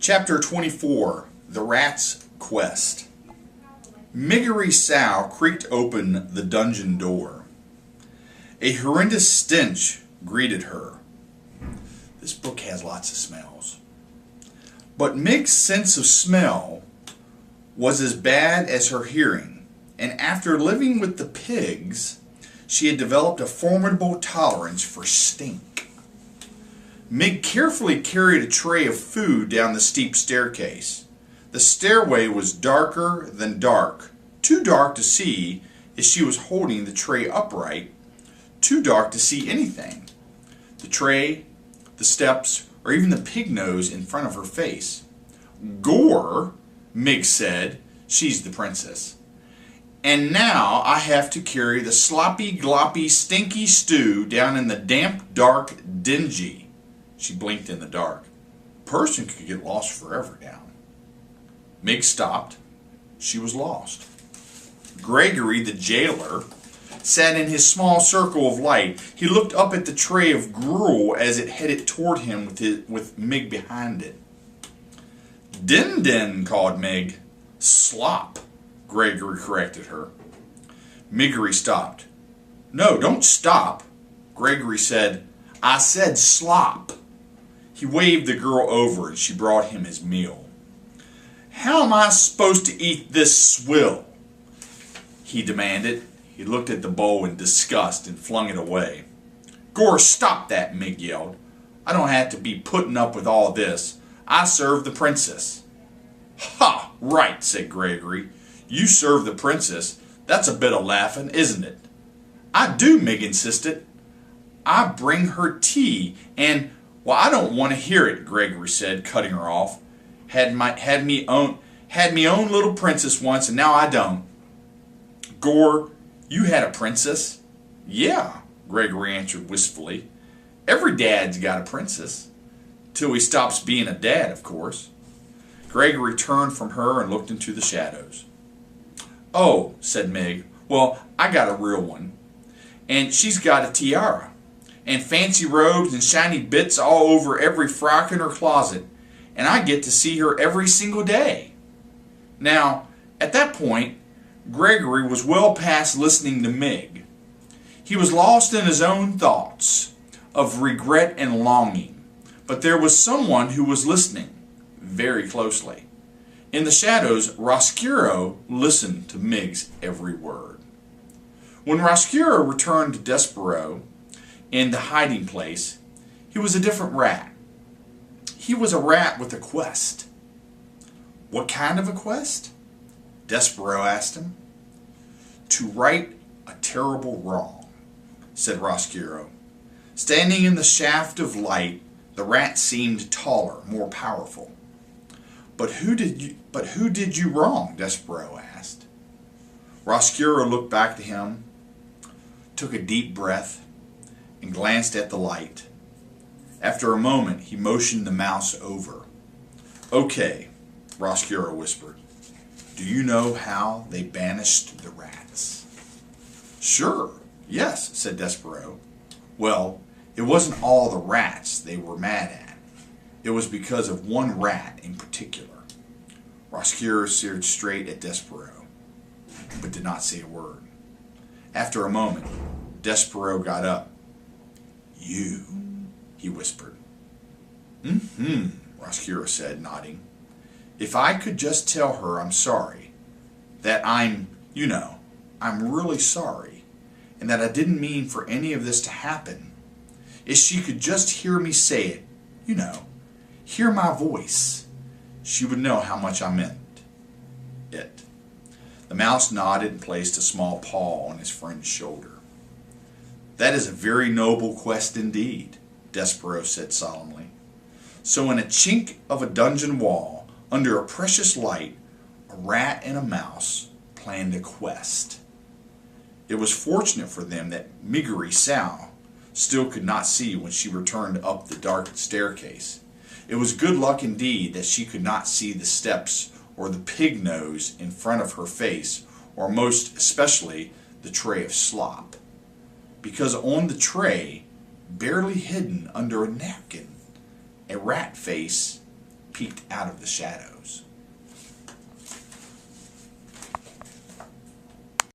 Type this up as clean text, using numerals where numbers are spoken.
Chapter 24, The Rat's Quest. Miggery Sow creaked open the dungeon door. A horrendous stench greeted her. This book has lots of smells. But Mig's sense of smell was as bad as her hearing, and after living with the pigs, she had developed a formidable tolerance for stink. Mig carefully carried a tray of food down the steep staircase. The stairway was darker than dark, too dark to see as she was holding the tray upright, too dark to see anything. The tray, the steps, or even the pig nose in front of her face. Gore, Mig said, she's the princess. And now I have to carry the sloppy, gloppy, stinky stew down in the damp, dark, dingy. She blinked in the dark. A person could get lost forever down. Mig stopped. She was lost. Gregory, the jailer, sat in his small circle of light. He looked up at the tray of gruel as it headed toward him with Mig behind it. Din din, called Mig. Slop, Gregory corrected her. Miggery stopped. No, don't stop, Gregory said. I said slop. He waved the girl over and she brought him his meal. How am I supposed to eat this swill? He demanded. He looked at the bowl in disgust and flung it away. Gore, stop that, Mig yelled. I don't have to be putting up with all this. I serve the princess. Ha! Right, said Gregory. You serve the princess. That's a bit of laughing, isn't it? I do, Mig insisted. I bring her tea and... Well, I don't want to hear it, Gregory said, cutting her off. Had me own little princess once, and now I don't. Gore, you had a princess? Yeah, Gregory answered wistfully. Every dad's got a princess. Till he stops being a dad, of course. Gregory turned from her and looked into the shadows. Oh, said Mig. Well, I got a real one. And she's got a tiara. And fancy robes and shiny bits all over every frock in her closet. And I get to see her every single day. Now, at that point, Gregory was well past listening to Mig. He was lost in his own thoughts of regret and longing. But there was someone who was listening very closely. In the shadows, Roscuro listened to Mig's every word. When Roscuro returned to Despereaux, in the hiding place, he was a different rat. He was a rat with a quest. What kind of a quest? Despereaux asked him. To right a terrible wrong, said Roscuro. Standing in the shaft of light, the rat seemed taller, more powerful. But who did you wrong? Despereaux asked. Roscuro looked back to him, took a deep breath, and glanced at the light. After a moment, he motioned the mouse over. Okay, Roscuro whispered. Do you know how they banished the rats? Sure, yes, said Despereaux. Well, it wasn't all the rats they were mad at. It was because of one rat in particular. Roscuro stared straight at Despereaux, but did not say a word. After a moment, Despereaux got up. You, he whispered. Roscuro said, nodding. If I could just tell her I'm sorry, that I'm really sorry, and that I didn't mean for any of this to happen, if she could just hear me say it, hear my voice, she would know how much I meant it. The mouse nodded and placed a small paw on his friend's shoulder. That is a very noble quest indeed, Despereaux said solemnly. So in a chink of a dungeon wall, under a precious light, a rat and a mouse planned a quest. It was fortunate for them that Miggery Sow still could not see when she returned up the dark staircase. It was good luck indeed that she could not see the steps or the pig nose in front of her face, or most especially the tray of slop. Because on the tray, barely hidden under a napkin, a rat face peeked out of the shadows.